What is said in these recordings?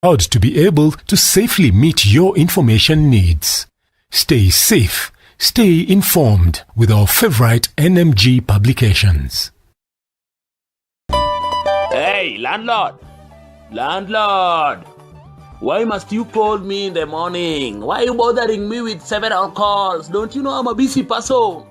proud to be able to safely meet your information needs. Stay safe, stay informed with our favorite NMG publications. Hey, landlord! Landlord! Why must you call me in the morning? Why are you bothering me with several calls? Don't you know I'm a busy person?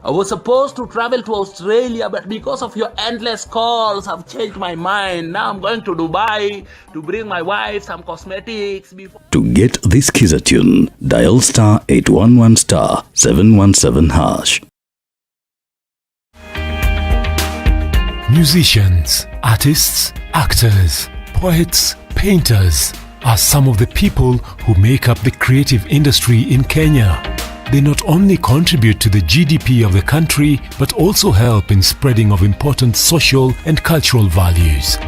I was supposed to travel to Australia, but because of your endless calls, I've changed my mind. Now I'm going to Dubai to bring my wife some cosmetics before. To get this Kiza tune, dial star 811 star 717 hash. Musicians, artists, actors, poets, painters are some of the people who make up the creative industry in Kenya. They not only contribute to the GDP of the country, but also help in spreading of important social and cultural values.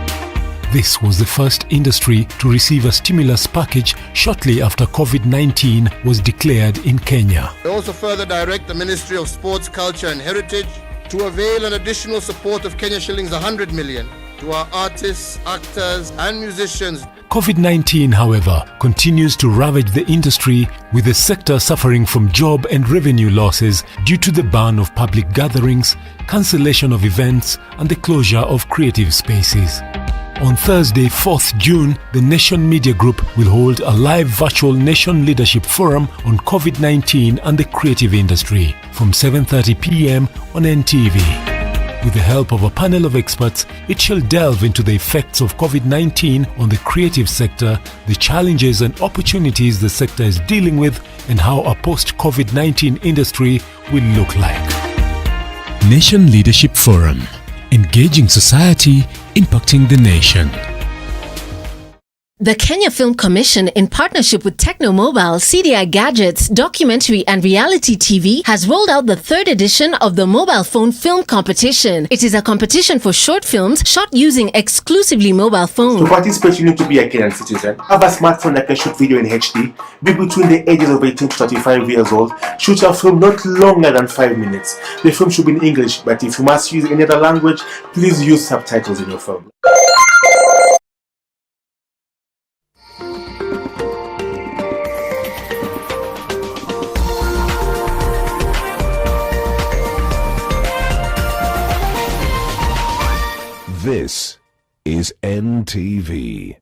This was the first industry to receive a stimulus package shortly after COVID-19 was declared in Kenya. We also further direct the Ministry of Sports, Culture and Heritage to avail an additional support of Kenya shillings 100 million to our artists, actors and musicians. COVID-19, however, continues to ravage the industry, with the sector suffering from job and revenue losses due to the ban of public gatherings, cancellation of events and the closure of creative spaces. On Thursday, 4th June, the Nation Media Group will hold a live virtual Nation Leadership Forum on COVID-19 and the creative industry from 7:30 p.m. on NTV. With the help of a panel of experts, it shall delve into the effects of COVID-19 on the creative sector, the challenges and opportunities the sector is dealing with, and how a post-COVID-19 industry will look like. Nation Leadership Forum. Engaging society, impacting the nation. The Kenya Film Commission, in partnership with Techno Mobile, CDI Gadgets, Documentary and Reality TV, has rolled out the third edition of the Mobile Phone Film Competition. It is a competition for short films shot using exclusively mobile phones. To participate, you need to be a Kenyan citizen, have a smartphone that can shoot video in HD, be between the ages of 18 to 35 years old, shoot a film not longer than 5 minutes. The film should be in English, but if you must use any other language, please use subtitles in your film. This is NTV.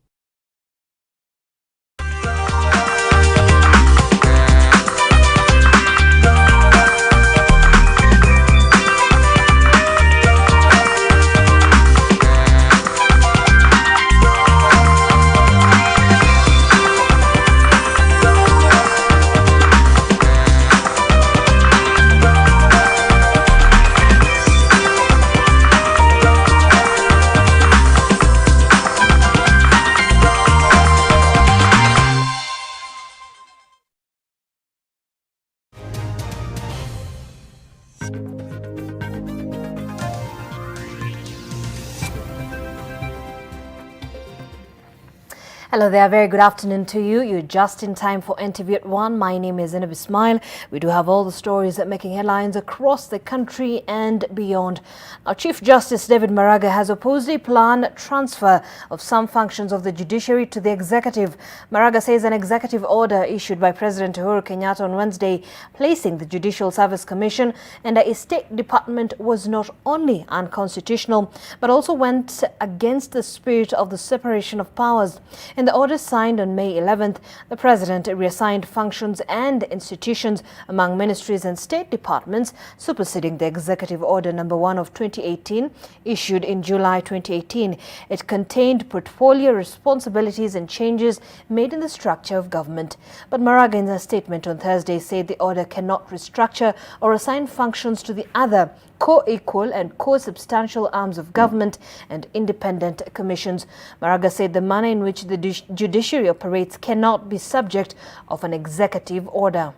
Hello there, very good afternoon to you. You're just in time for NTV At One. My name is Zainab Ismail. We do have all the stories that are making headlines across the country and beyond. Now, Chief Justice David Maraga has opposed a planned transfer of some functions of the judiciary to the executive. Maraga says an executive order issued by President Uhuru Kenyatta on Wednesday placing the Judicial Service Commission under a State Department was not only unconstitutional but also went against the spirit of the separation of powers. In the order signed on May 11th, the President reassigned functions and institutions among ministries and state departments, superseding the Executive Order No. 1 of 2018, issued in July 2018. It contained portfolio responsibilities and changes made in the structure of government. But Maraga, in a statement on Thursday, said the order cannot restructure or assign functions to the other co-equal and co-substantial arms of government and independent commissions. Maraga said the manner in which the judiciary operates cannot be subject of an executive order.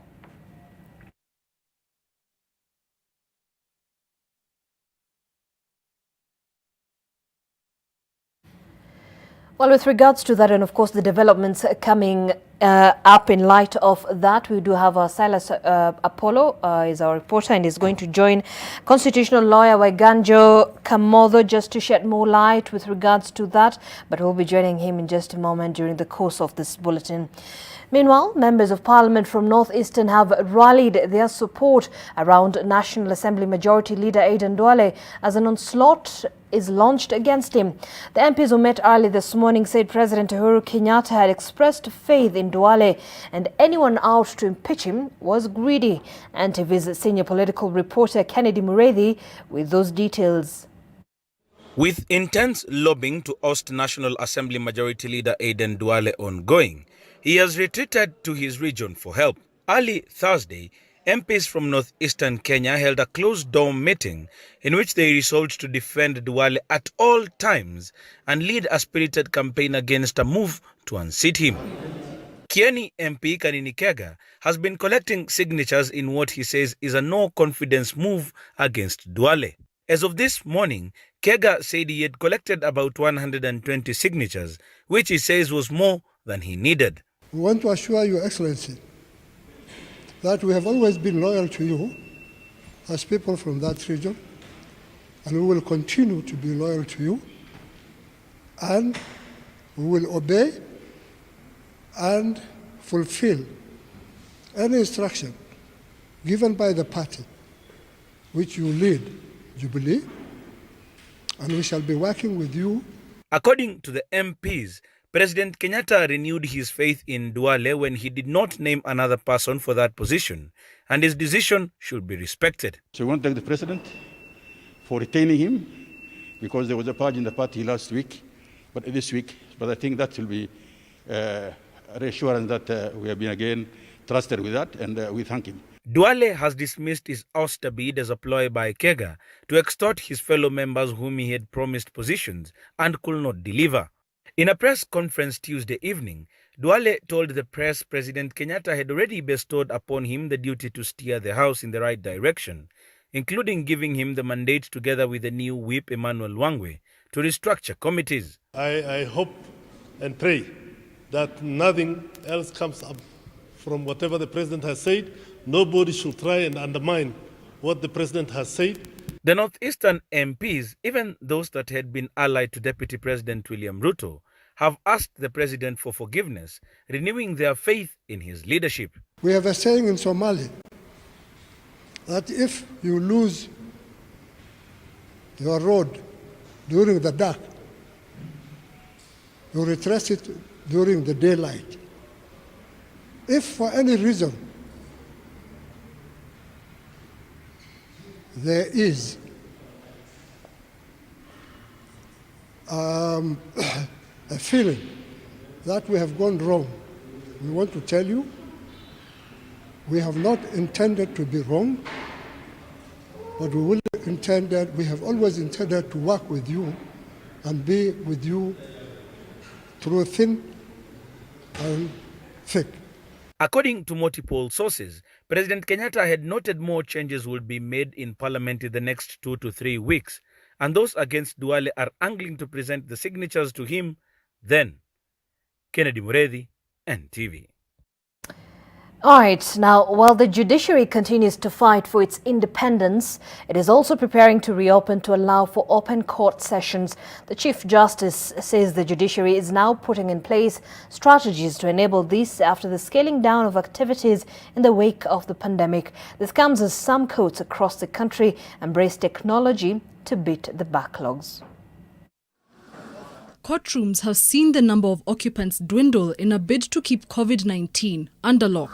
Well, with regards to that and of course the developments coming up in light of that, we do have Silas Apollo is our reporter and is going to join constitutional lawyer Waiganjo Kamodho just to shed more light with regards to that. But we'll be joining him in just a moment during the course of this bulletin. Meanwhile, members of parliament from Northeastern have rallied their support around National Assembly Majority Leader Aden Duale as an onslaught is launched against him. The MPs who met early this morning said President Uhuru Kenyatta had expressed faith in Duale and anyone out to impeach him was greedy. NTV's senior political reporter Kennedy Mureithi with those details. With intense lobbying to oust National Assembly Majority Leader Aden Duale ongoing, he has retreated to his region for help. Early Thursday, MPs from northeastern Kenya held a closed-door meeting in which they resolved to defend Duale at all times and lead a spirited campaign against a move to unseat him. Kieni MP Kanini Kega has been collecting signatures in what he says is a no-confidence move against Duale. As of this morning, Kega said he had collected about 120 signatures, which he says was more than he needed. We want to assure Your Excellency that we have always been loyal to you as people from that region, and we will continue to be loyal to you, and we will obey and fulfill any instruction given by the party which you lead, Jubilee, and we shall be working with you. According to the MPs, President Kenyatta renewed his faith in Duale when he did not name another person for that position, and his decision should be respected. So we want to thank the President for retaining him, because there was a purge in the party last week, but this week. But I think that will be a reassurance that we have been again trusted with that, and we thank him. Duale has dismissed his ouster bid as a ploy by Kega to extort his fellow members whom he had promised positions and could not deliver. In a press conference Tuesday evening, Duale told the press President Kenyatta had already bestowed upon him the duty to steer the House in the right direction, including giving him the mandate together with the new whip Emmanuel Wangwe to restructure committees. I hope and pray that nothing else comes up from whatever the President has said. Nobody should try and undermine what the President has said. The Northeastern MPs, even those that had been allied to Deputy President William Ruto, have asked the President for forgiveness, renewing their faith in his leadership. We have a saying in Somali that if you lose your road during the dark, you retrace it during the daylight. If for any reason there is a feeling that we have gone wrong, we want to tell you we have not intended to be wrong, but we have always intended to work with you and be with you through thin and thick. According to multiple sources, President Kenyatta had noted more changes will be made in Parliament in the next 2 to 3 weeks, and those against Duale are angling to present the signatures to him then. Kennedy Mureithi, NTV. All right, now, while the judiciary continues to fight for its independence, it is also preparing to reopen to allow for open court sessions. The Chief Justice says the judiciary is now putting in place strategies to enable this after the scaling down of activities in the wake of the pandemic. This comes as some courts across the country embrace technology to beat the backlogs. Courtrooms have seen the number of occupants dwindle in a bid to keep COVID-19 under lock.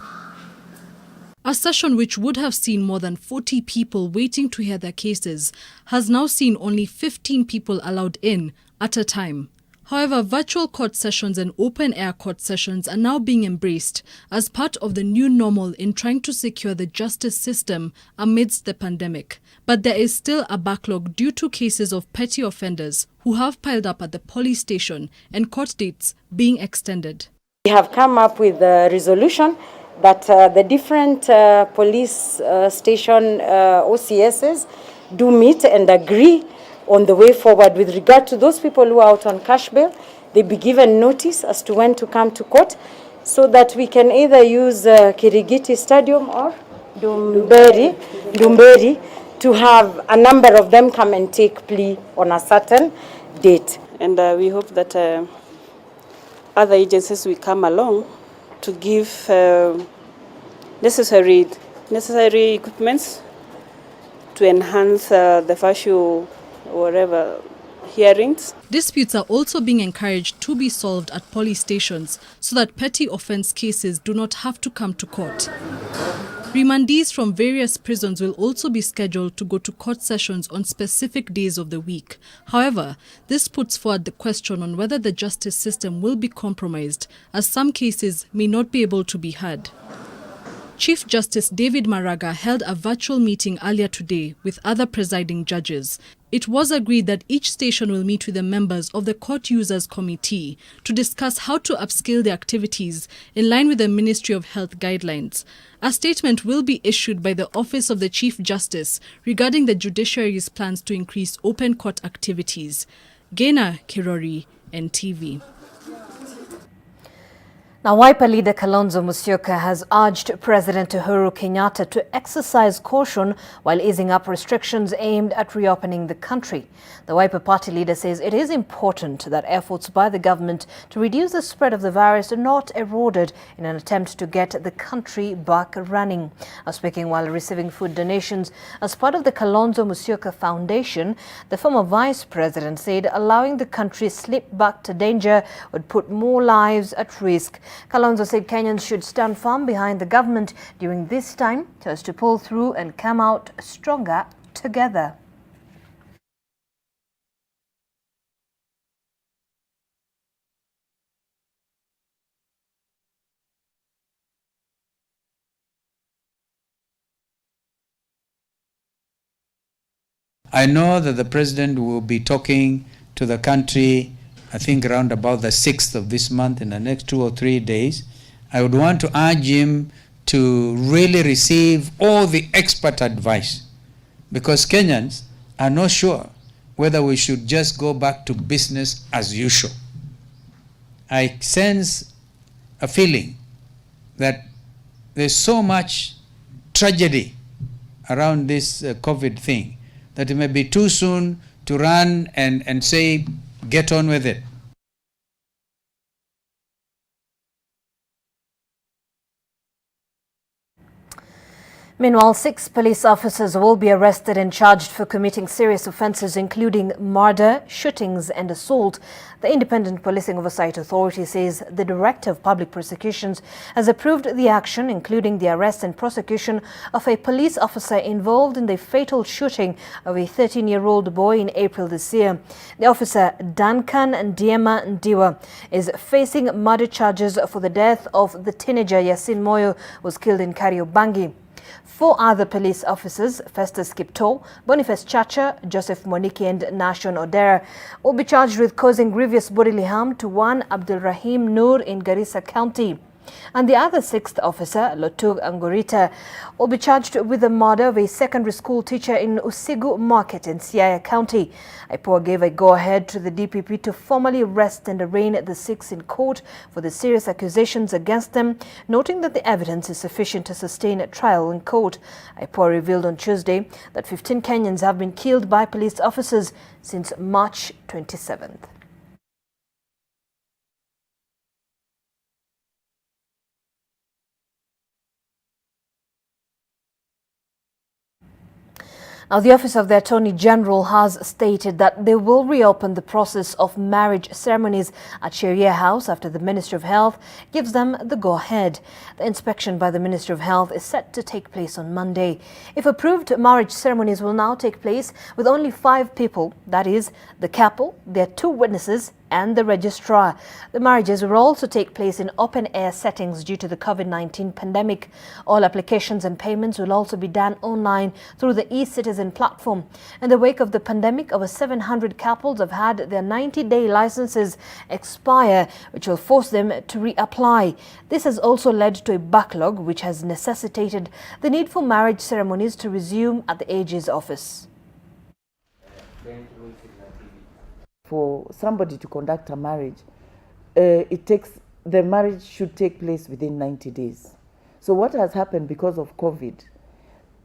A session which would have seen more than 40 people waiting to hear their cases has now seen only 15 people allowed in at a time. However, virtual court sessions and open-air court sessions are now being embraced as part of the new normal in trying to secure the justice system amidst the pandemic. But there is still a backlog due to cases of petty offenders who have piled up at the police station and court dates being extended. We have come up with a resolution that the different police station OCSs do meet and agree on the way forward with regard to those people who are out on cash bail. They be given notice as to when to come to court. so that we can either use Kirigiti Stadium or Dumberi to have a number of them come and take plea on a certain date. And we hope that other agencies will come along to give necessary equipments to enhance the facial whatever hearings. Disputes are also being encouraged to be solved at police stations so that petty offence cases do not have to come to court. Remandees from various prisons will also be scheduled to go to court sessions on specific days of the week. However, this puts forward the question on whether the justice system will be compromised, as some cases may not be able to be heard. Chief Justice David Maraga held a virtual meeting earlier today with other presiding judges. It was agreed that each station will meet with the members of the Court Users Committee to discuss how to upscale the activities in line with the Ministry of Health guidelines. A statement will be issued by the Office of the Chief Justice regarding the judiciary's plans to increase open court activities. Gena Kirori, NTV. Now, Wiper leader Kalonzo Musyoka has urged President Uhuru Kenyatta to exercise caution while easing up restrictions aimed at reopening the country. The Wiper party leader says it is important that efforts by the government to reduce the spread of the virus are not eroded in an attempt to get the country back running. Speaking while receiving food donations as part of the Kalonzo Musyoka Foundation, the former vice president said allowing the country slip back to danger would put more lives at risk. Kalonzo said Kenyans should stand firm behind the government during this time so as to pull through and come out stronger together. I know that the president will be talking to the country, I think around about the 6th of this month, in the next 2 or 3 days. I would want to urge him to really receive all the expert advice, because Kenyans are not sure whether we should just go back to business as usual. I sense a feeling that there's so much tragedy around this COVID thing that it may be too soon to run and say, get on with it. Meanwhile, 6 police officers will be arrested and charged for committing serious offences including murder, shootings and assault. The Independent Policing Oversight Authority says the Director of Public Prosecutions has approved the action, including the arrest and prosecution of a police officer involved in the fatal shooting of a 13-year-old boy in April this year. The officer, Duncan Ndiema Ndiwa, is facing murder charges for the death of the teenager Yasin Moyo, who was killed in Kariobangi. 4 other police officers, Festus Kipto, Boniface Chacha, Joseph Moniki and Nashon Odera, will be charged with causing grievous bodily harm to one Abdul Rahim Noor in Garissa County. And the other 6th officer, Lotug Angorita, will be charged with the murder of a secondary school teacher in Usigu Market in Siaya County. IPOA gave a go-ahead to the DPP to formally arrest and arraign the 6 in court for the serious accusations against them, noting that the evidence is sufficient to sustain a trial in court. IPOA revealed on Tuesday that 15 Kenyans have been killed by police officers since March 27th. Now, the Office of the Attorney General has stated that they will reopen the process of marriage ceremonies at Sharia House after the Ministry of Health gives them the go-ahead. The inspection by the Ministry of Health is set to take place on Monday. If approved, marriage ceremonies will now take place with only 5 people, that is, the couple, their 2 witnesses, and the registrar. The marriages will also take place in open-air settings due to the COVID-19 pandemic. All applications and payments will also be done online through the e-Citizen platform. In the wake of the pandemic, over 700 couples have had their 90-day licenses expire, which will force them to reapply. This has also led to a backlog, which has necessitated the need for marriage ceremonies to resume at the AG's office. For somebody to conduct a marriage, it takes the marriage should take place within 90 days. So what has happened because of COVID,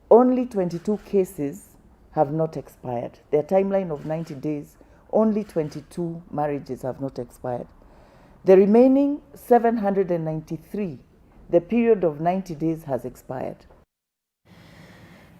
only 22 cases have not expired. Their timeline of 90 days, only 22 marriages have not expired. The remaining 793, the period of 90 days has expired.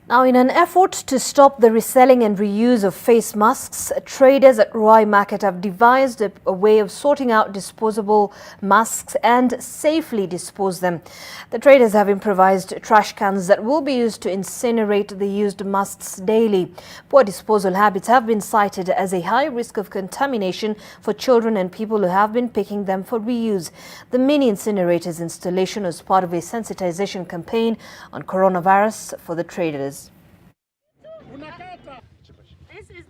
Now, in an effort to stop the reselling and reuse of face masks, traders at Roy Market have devised a way of sorting out disposable masks and safely dispose them. The traders have improvised trash cans that will be used to incinerate the used masks daily. Poor disposal habits have been cited as a high risk of contamination for children and people who have been picking them for reuse. The mini incinerators installation was part of a sensitization campaign on coronavirus for the traders. This is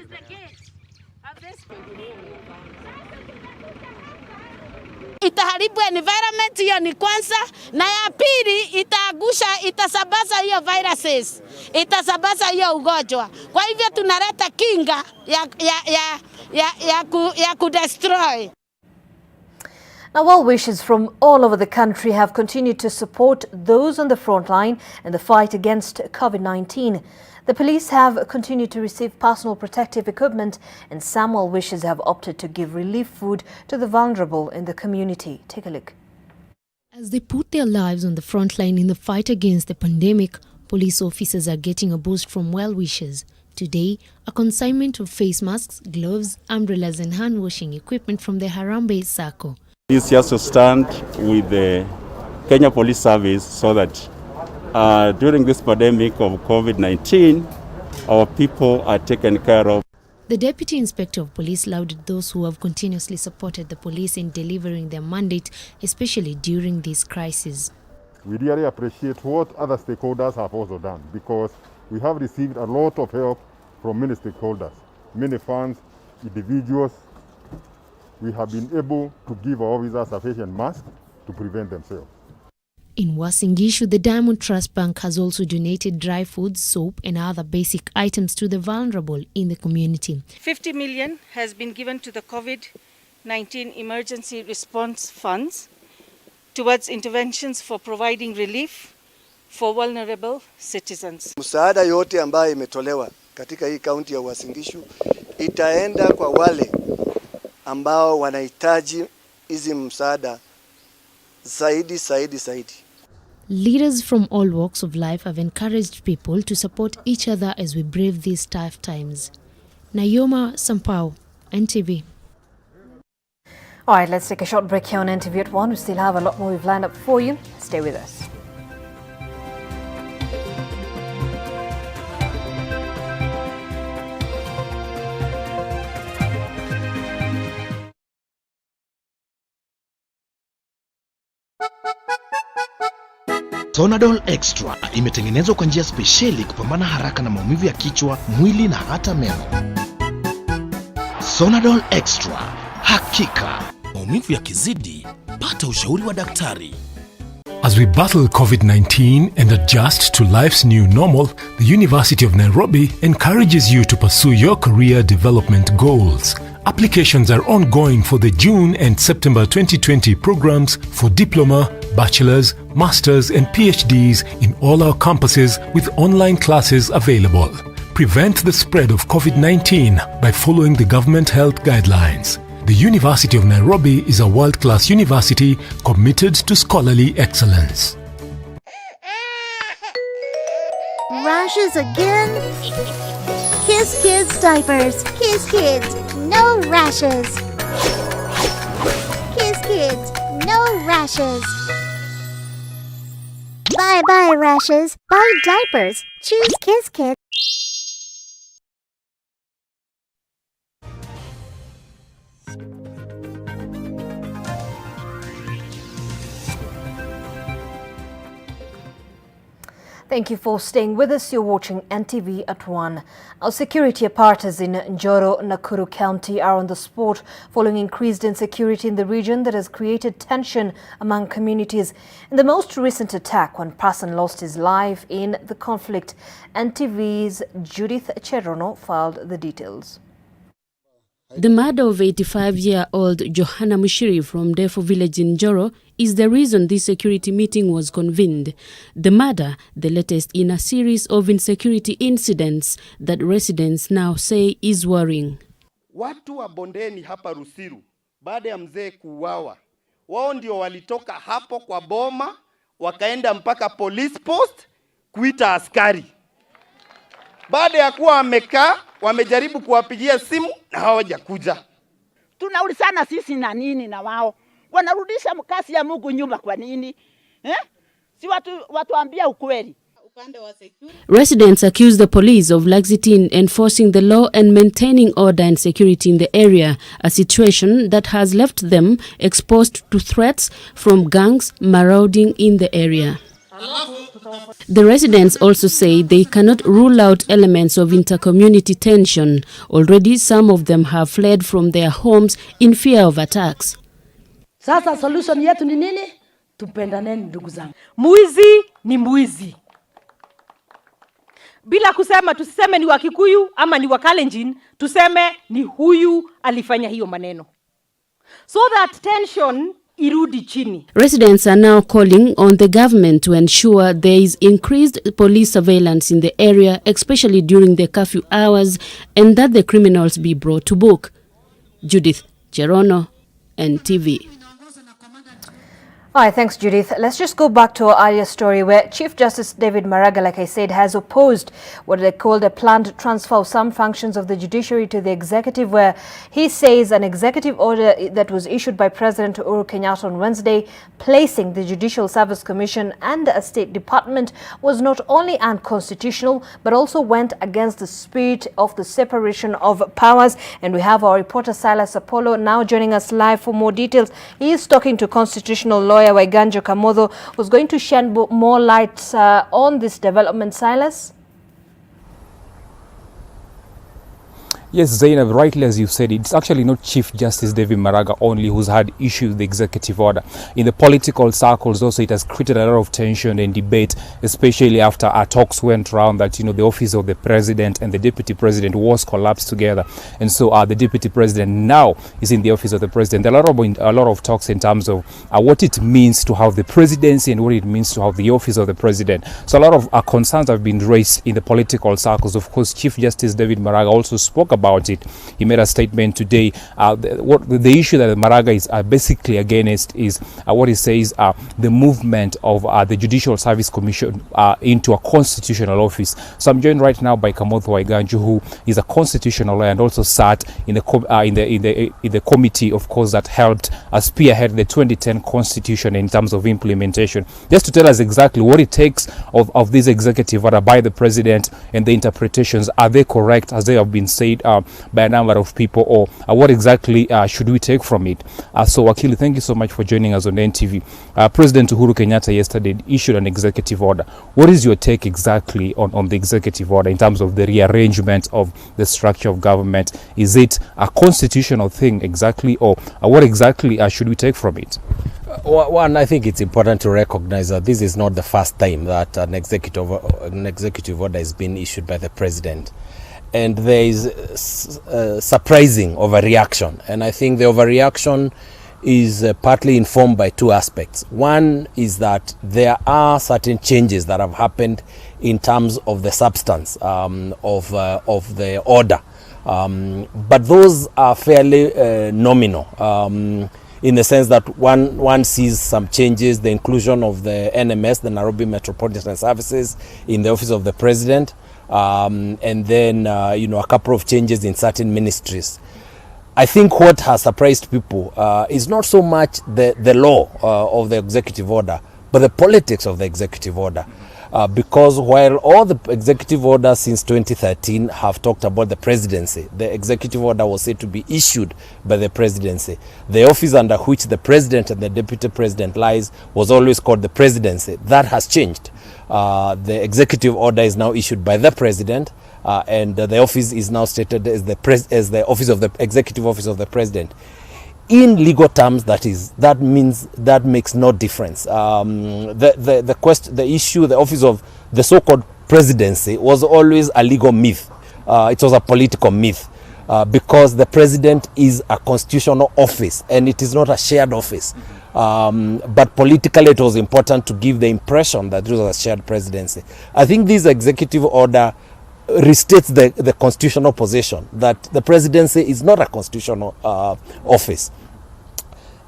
the gate of this. Itaharibu environment, hiyo ni kwanza, na ya pili itasambaza hiyo viruses, itasambaza hiyo ugonjwa. Kwa hivyo tunaleta kinga ya kudestroy. Now, well-wishers from all over the country have continued to support those on the front line in the fight against COVID-19. The police have continued to receive personal protective equipment, and some well-wishers have opted to give relief food to the vulnerable in the community. Take a look. As they put their lives on the front line in the fight against the pandemic, police officers are getting a boost from well-wishers. Today, a consignment of face masks, gloves, umbrellas and hand-washing equipment from the Harambee Circle. It's just to stand with the Kenya Police Service so that during this pandemic of COVID-19, our people are taken care of. The Deputy Inspector of Police lauded those who have continuously supported the police in delivering their mandate, especially during this crisis. We really appreciate what other stakeholders have also done, because we have received a lot of help from many stakeholders, many funds, individuals. We have been able to give our officers sufficient masks to prevent themselves. In Uasin Gishu, the Diamond Trust Bank has also donated dry food, soap and other basic items to the vulnerable in the community. 50 million has been given to the COVID-19 emergency response funds towards interventions for providing relief for vulnerable citizens. Msaada yote ambayo imetolewa katika hii kaunti ya Uasin Gishu itaenda kwa wale ambao wanahitaji hizi msaada zaidi. Leaders from all walks of life have encouraged people to support each other as we brave these tough times. Nayoma Sampao, NTV. All right, let's take a short break here on NTV at One. We still have a lot more we've lined up for you. Stay with us. Sonadol Extra imetengenezwa kwa njia spesheli kupambana haraka na maumivu ya kichwa, mwili na hata meno. Sonadol Extra, hakika maumivu yakizidi, pata ushauri wa daktari. As we battle COVID-19 and adjust to life's new normal, the University of Nairobi encourages you to pursue your career development goals. Applications are ongoing for the June and September 2020 programs for diploma, bachelor's, master's and PhDs in all our campuses with online classes available. Prevent the spread of COVID-19 by following the government health guidelines. The University of Nairobi is a world-class university committed to scholarly excellence. Rashes again? Kiss Kids diapers. Kiss Kids, no rashes. Kiss Kids, no rashes. Bye-bye rashes. Buy diapers. Choose Kiss Kids. Thank you for staying with us. You're watching NTV at One. Our security apparatus in Njoro, Nakuru County are on the spot following increased insecurity in the region that has created tension among communities. In the most recent attack, one person lost his life in the conflict. NTV's Judith Cherono filed the details. The murder of 85-year-old Johanna Mushiri from Defo village in Joro is the reason this security meeting was convened. The murder, the latest in a series of insecurity incidents that residents now say is worrying. Watu wa bondeni hapa Rusiru, baada ya mzee kuuawa, wao ndio walitoka hapo kwa boma, wakaenda mpaka police post kuita askari. Baada ya kuwa wamekaa, wamejaribu kuwapigia simu na hawajakuja. Tunaulizana sisi na nini na wao? Wanarudisha mkasi ya Mungu nyuma kwa nini? Si watuambia ukweli. Residents accuse the police of laxity in enforcing the law and maintaining order and security in the area, a situation that has left them exposed to threats from gangs marauding in the area. The residents also say they cannot rule out elements of inter-community tension. Already some of them have fled from their homes in fear of attacks. Sasa solution yetu ni nini? Tupendaneni ndugu zangu. Mwizi ni mwizi. Bila kusema tusiseme ni wa Kikuyu ama ni wa Kalenjin, tuseme ni huyu alifanya hiyo maneno. So that tension irudi chini. Residents are now calling on the government to ensure there is increased police surveillance in the area, especially during the curfew hours, and that the criminals be brought to book. Judith Cherono, NTV. All right, thanks, Judith. Let's just go back to our earlier story where Chief Justice David Maraga, like I said, has opposed what they called a planned transfer of some functions of the judiciary to the executive, where he says an executive order that was issued by President Uhuru Kenyatta on Wednesday, placing the Judicial Service Commission and a State Department, was not only unconstitutional, but also went against the spirit of the separation of powers. And we have our reporter Silas Apollo now joining us live for more details. He is talking to constitutional lawyer Waiganjo Kamodho, who's going to shed more light on this development. Silas? Yes, Zainab, rightly as you said, it's actually not Chief Justice David Maraga only who's had issues with the executive order. In the political circles also, it has created a lot of tension and debate, especially after our talks went around that, the office of the president and the deputy president was collapsed together. And so the deputy president now is in the office of the president. A lot of talks in terms of what it means to have the presidency and what it means to have the office of the president. So a lot of concerns have been raised in the political circles. Of course, Chief Justice David Maraga also spoke about it. He made a statement today. The issue that Maraga is basically against is what he says the movement of the Judicial Service Commission into a constitutional office. So I'm joined right now by Kamodho Waiganjo, who is a constitutional lawyer and also sat in the committee, of course, that helped spearhead the 2010 Constitution in terms of implementation. Just to tell us exactly what it takes of this executive order by the president and the interpretations. Are they correct, as they have been said by a number of people, or what exactly should we take from it? So Wakili, thank you so much for joining us on NTV. President Uhuru Kenyatta yesterday issued an executive order. What is your take exactly on the executive order in terms of the rearrangement of the structure of government? Is it a constitutional thing exactly, or what exactly should we take from it? One, I think it's important to recognize that this is not the first time that an executive order has been issued by the president. And there is surprising overreaction. And I think the overreaction is partly informed by two aspects. One is that there are certain changes that have happened in terms of the substance of the order. But those are fairly nominal in the sense that one sees some changes, the inclusion of the NMS, the Nairobi Metropolitan Services, in the office of the president. And then, a couple of changes in certain ministries. I think what has surprised people is not so much the law of the executive order, but the politics of the executive order. Because while all the executive orders since 2013 have talked about the presidency, the executive order was said to be issued by the presidency. The office under which the president and the deputy president lies was always called the presidency. That has changed. The executive order is now issued by the president, and the office is now stated as the office of the executive office of the president. In legal terms, that makes no difference. The issue, the office of the so-called presidency was always a legal myth. It was a political myth. because the president is a constitutional office and it is not a shared office. But politically it was important to give the impression that it was a shared presidency. I think this executive order restates the constitutional position that the presidency is not a constitutional office.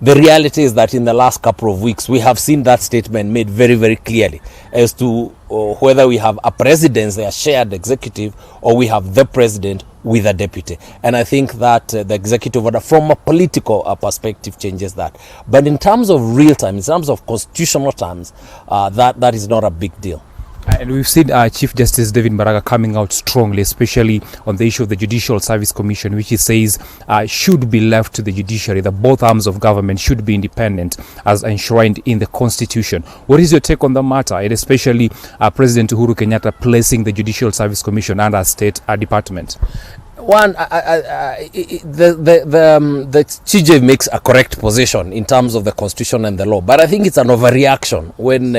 The reality is that in the last couple of weeks, we have seen that statement made very, very clearly as to whether we have a presidency, a shared executive, or we have the president with a deputy. And I think that the executive order, from a political perspective, changes that. But in terms of real time, in terms of constitutional terms, that is not a big deal. And we've seen Chief Justice David Maraga coming out strongly, especially on the issue of the Judicial Service Commission, which he says should be left to the judiciary, that both arms of government should be independent as enshrined in the Constitution. What is your take on the matter, and especially President Uhuru Kenyatta placing the Judicial Service Commission under a state department? One, the CJ makes a correct position in terms of the constitution and the law, but I think it's an overreaction when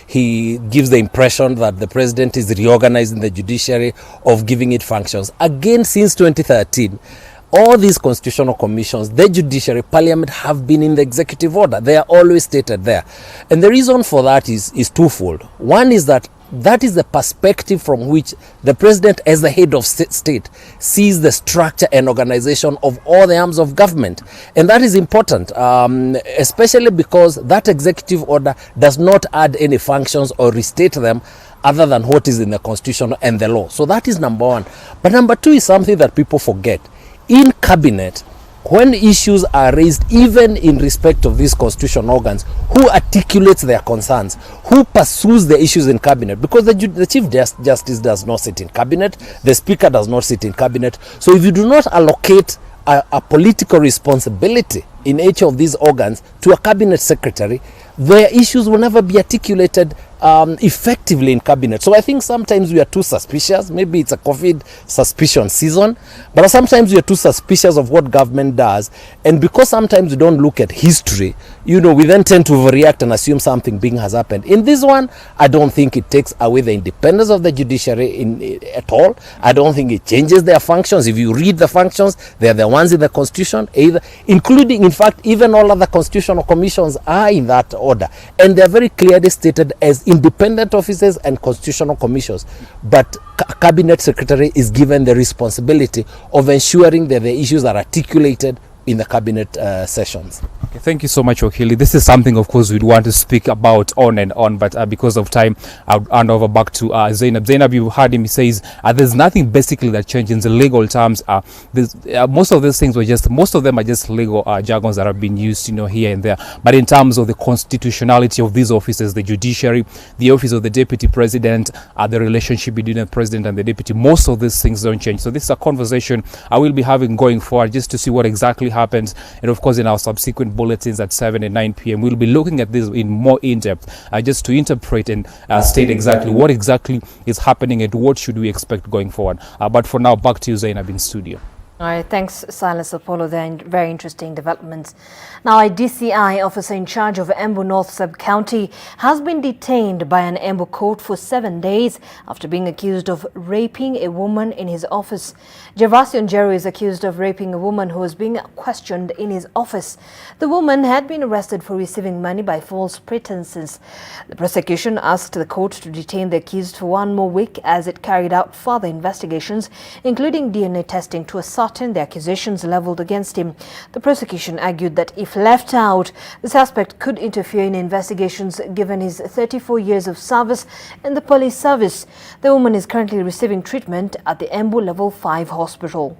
he gives the impression that the president is reorganizing the judiciary, of giving it functions. Again, since 2013, all these constitutional commissions, the judiciary, parliament, have been in the executive order. They are always stated there. And the reason for that is twofold. One is that is the perspective from which the president, as the head of state, sees the structure and organization of all the arms of government. And that is important, especially because that executive order does not add any functions or restate them other than what is in the constitution and the law. So that is number one. But number two is something that people forget. In cabinet, when issues are raised, even in respect of these constitutional organs, who articulates their concerns, who pursues the issues in cabinet? Because the Chief Justice does not sit in cabinet, the Speaker does not sit in cabinet. So if you do not allocate a political responsibility in each of these organs to a cabinet secretary, their issues will never be articulated effectively in cabinet. So I think sometimes we are too suspicious. Maybe it's a COVID suspicion season, but sometimes we are too suspicious of what government does. And because sometimes we don't look at history, we then tend to overreact and assume something big has happened. In this one, I don't think it takes away the independence of the judiciary at all. I don't think it changes their functions. If you read the functions, they are the ones in the constitution, including, in fact, even all other constitutional commissions are in that order. And they are very clearly stated as independent offices and constitutional commissions, but cabinet secretary is given the responsibility of ensuring that the issues are articulated in the cabinet sessions. Okay, thank you so much, Okili. This is something, of course, we'd want to speak about on and on, but because of time, I'll hand over back to Zainab. Zainab, you heard him, he says there's nothing basically that changes in legal terms. Most of these things most of them are just legal jargons that have been used, here and there. But in terms of the constitutionality of these offices, the judiciary, the office of the deputy president, the relationship between the president and the deputy, most of these things don't change. So this is a conversation I will be having going forward, just to see what exactly happens. And of course, in our subsequent bulletins at 7 and 9 p.m. we'll be looking at this in more in-depth, just to interpret and state exactly what exactly is happening and what should we expect going forward. But for now, back to you, Zainab, in studio. All right, thanks, Silas Apollo. They're very interesting developments. Now, a DCI officer in charge of Embu North Sub-County has been detained by an Embu court for 7 days after being accused of raping a woman in his office. Gervasio Njeru is accused of raping a woman who was being questioned in his office. The woman had been arrested for receiving money by false pretenses. The prosecution asked the court to detain the accused for 1 more week as it carried out further investigations, including DNA testing, to ascertain the accusations leveled against him. The prosecution argued that if left out, the suspect could interfere in investigations given his 34 years of service in the police service. The woman is currently receiving treatment at the Embu Level 5 hospital.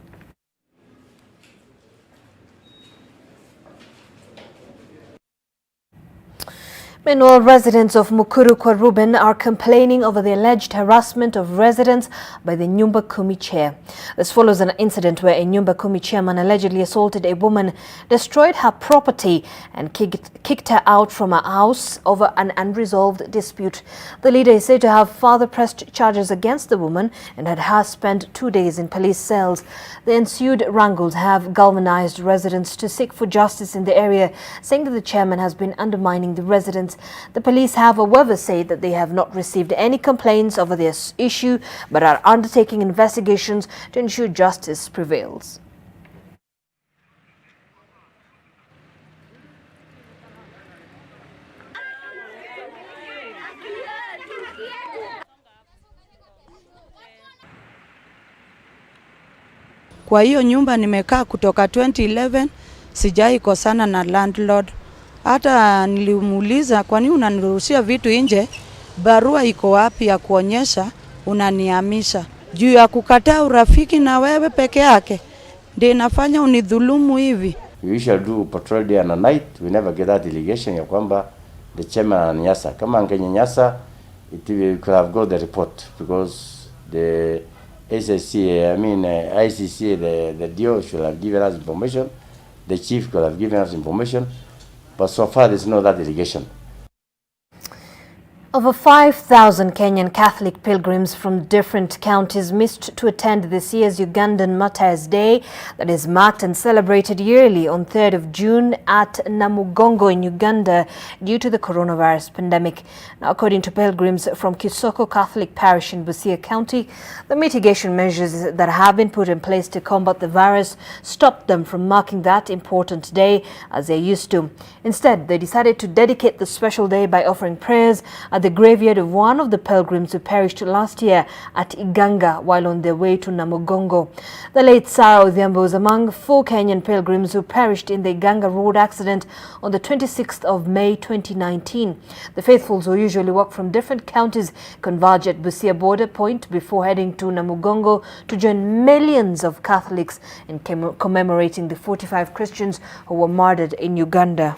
Meanwhile, residents of Mukuru Kwa Ruben are complaining over the alleged harassment of residents by the Nyumba Kumi chair. This follows an incident where a Nyumba Kumi chairman allegedly assaulted a woman, destroyed her property and kicked her out from her house over an unresolved dispute. The leader is said to have further pressed charges against the woman and had spent 2 days in police cells. The ensued wrangles have galvanized residents to seek for justice in the area, saying that the chairman has been undermining the residents' incidents. The police have, however, said that they have not received any complaints over this issue, but are undertaking investigations to ensure justice prevails. Kwa hiyo nyumba nimekaa kutoka 2011, sijai kosana na landlord. Hata nilimuuliza kwa nini unaniruhusia vitu nje? Barua iko wapi ya kuonyesha unanihamisha? Juu ya kukataa urafiki na wewe peke yake ndio inafanya unidhulumu hivi. We usually do patrol day and night. We never get that delegation ya kwamba the chairman ananyanyasa. Kama angenyanyasa, we could have got the report because the ICC, the DO should have given us information. The chief could have given us information. But so far, there's no that delegation. Over 5,000 Kenyan Catholic pilgrims from different counties missed to attend this year's Ugandan Mothers Day that is marked and celebrated yearly on 3rd of June at Namugongo in Uganda due to the coronavirus pandemic. Now, according to pilgrims from Kisoko Catholic Parish in Busia County, the mitigation measures that have been put in place to combat the virus stopped them from marking that important day as they used to. Instead, they decided to dedicate the special day by offering prayers at the graveyard of one of the pilgrims who perished last year at Iganga while on their way to Namugongo. The late Sarah Odhiambo was among 4 Kenyan pilgrims who perished in the Iganga road accident on the 26th of May 2019. The faithfuls, who usually walk from different counties, converge at Busia border point before heading to Namugongo to join millions of Catholics in commemorating the 45 Christians who were murdered in Uganda.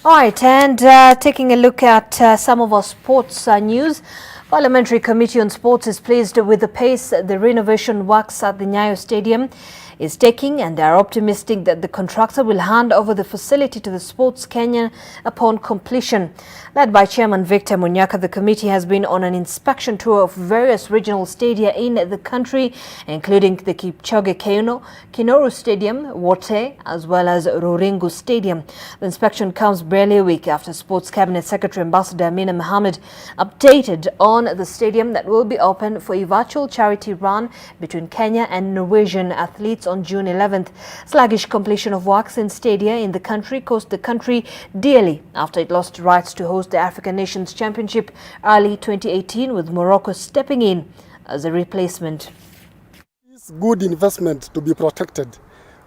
All right, and taking a look at some of our sports news. Parliamentary Committee on Sports is pleased with the pace the renovation works at the Nyayo Stadium is taking, and they are optimistic that the contractor will hand over the facility to the Sports Kenya upon completion. Led by Chairman Victor Munyaka, the committee has been on an inspection tour of various regional stadia in the country, including the Kipchoge Kinoru Stadium, Wote, as well as Ruringu Stadium. The inspection comes barely a week after Sports Cabinet Secretary Ambassador Amina Mohammed updated on the stadium that will be open for a virtual charity run between Kenya and Norwegian athletes on June 11th. Sluggish completion of works in stadia in the country cost the country dearly after it lost rights to host the African Nations Championship early 2018, with Morocco stepping in as a replacement. It's good investment to be protected.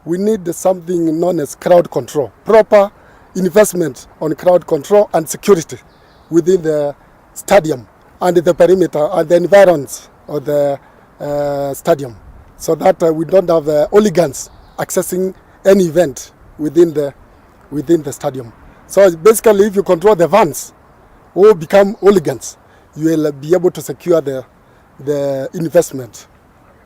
We need something known as crowd control, proper investment on crowd control and security within the stadium and the perimeter and the environs of the stadium, so that we don't have hooligans accessing any event within the stadium. So basically, if you control the vans who become hooligans, you will be able to secure the investment.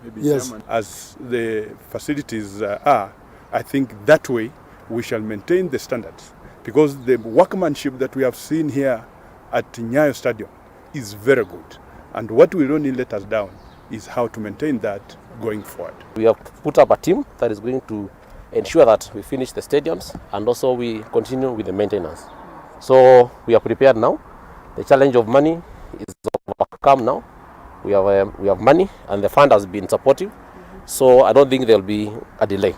Maybe yes. Chairman, as the facilities are, I think that way we shall maintain the standards, because the workmanship that we have seen here at Nyayo Stadium is very good. And what will only let us down is how to maintain that going forward. We have put up a team that is going to ensure that we finish the stadiums and also we continue with the maintenance. So we are prepared now. The challenge of money is overcome now. We have money and the fund has been supportive. So I don't think there will be a delay.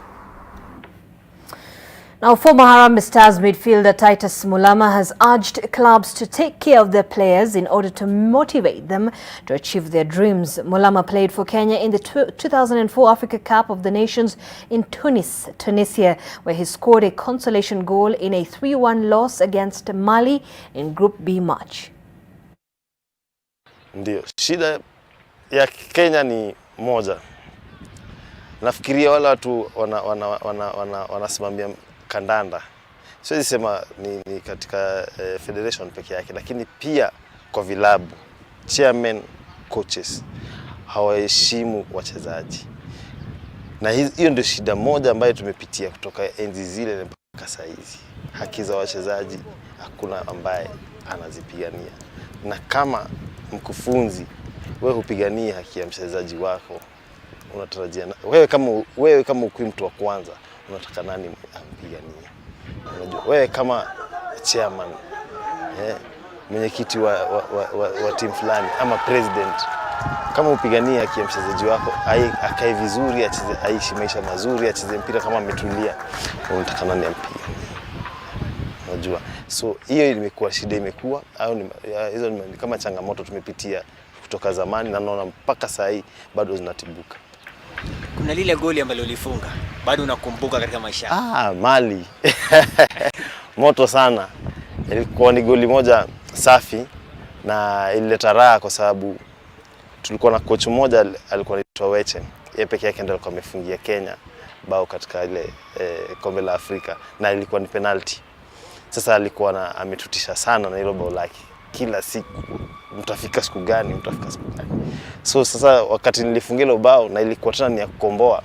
Now, former Harambee Stars midfielder Titus Mulama has urged clubs to take care of their players in order to motivate them to achieve their dreams. Mulama played for Kenya in the 2004 Africa Cup of the Nations in Tunisia, where he scored a consolation goal in a 3-1 loss against Mali in Group B match. Ndio, shida ya Kenya ni moja. Nafikiria wale watu wanasimamia kandanda. Siwezi sema ni katika federation peke yake, lakini pia kwa vilabu, chairman, coaches hawaheshimu wachezaji. Na hiyo ndio shida moja ambayo tumepitia kutoka enzi zile mpaka sasa hizi. Haki za wachezaji hakuna ambaye anazipigania. Na kama mkufunzi, wewe hupigania haki ya mchezaji wako, unatarajia wewe kama ukui mtu wa kwanza unataka nani ampiganie? Unajua wewe kama chairman, mwenyekiti wa timu fulani ama president, kama upigania haki ya mchezaji wako akae vizuri, aishi maisha mazuri, acheze mpira kama ametulia, unataka nani ampiganie? Unajua, so hiyo imekuwa shida, imekuwa hizo ni kama changamoto tumepitia kutoka zamani, na naona mpaka saa hii bado zinatibuka. Kuna lile goli ambalo ulifunga, bado unakumbuka katika maisha? Mali. Moto sana. Ilikuwa ni goli moja safi na ilileta raha kwa sababu tulikuwa na coach mmoja alikuwa anaitwa Weche. Yeye pekee yake ndiye alikuwa amefungia Kenya bao katika ile kombe la Afrika, na ilikuwa ni penalty. Sasa alikuwa ametutisha sana na hilo bao lake. Kila siku mtafika siku gani? So sasa wakati nilifunga ile bao na ilikuwa tena ni ya kukomboa,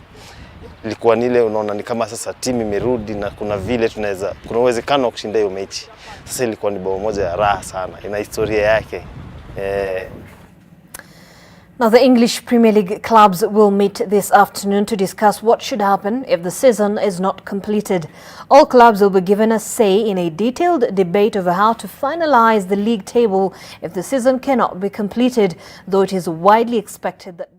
ilikuwa nile unaona ni kama sasa timu imerudi na kuna vile kuna uwezekano wa kushinda hiyo mechi. Sasa ilikuwa ni bao moja ya raha sana, ina historia yake. Now, the English Premier League clubs will meet this afternoon to discuss what should happen if the season is not completed. All clubs will be given a say in a detailed debate over how to finalize the league table if the season cannot be completed, though it is widely expected that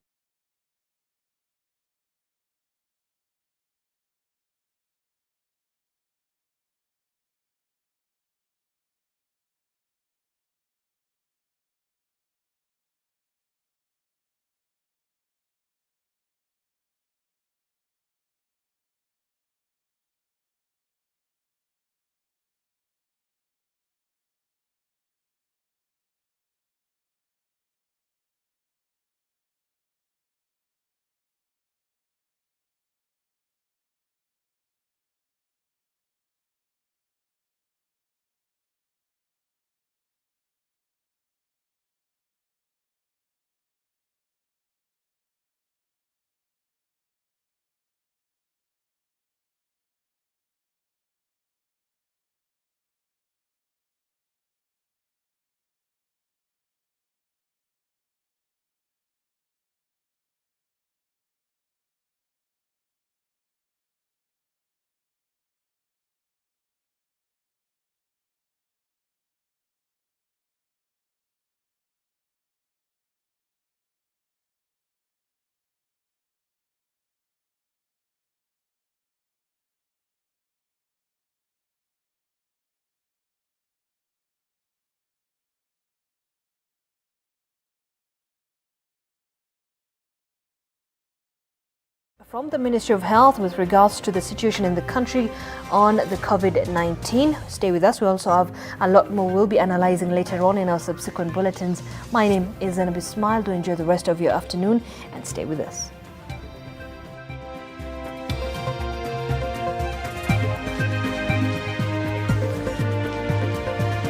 from the Ministry of Health with regards to the situation in the country on the COVID-19. Stay with us. We also have a lot more we'll be analyzing later on in our subsequent bulletins. My name is Zainab Ismail. Do enjoy the rest of your afternoon and stay with us.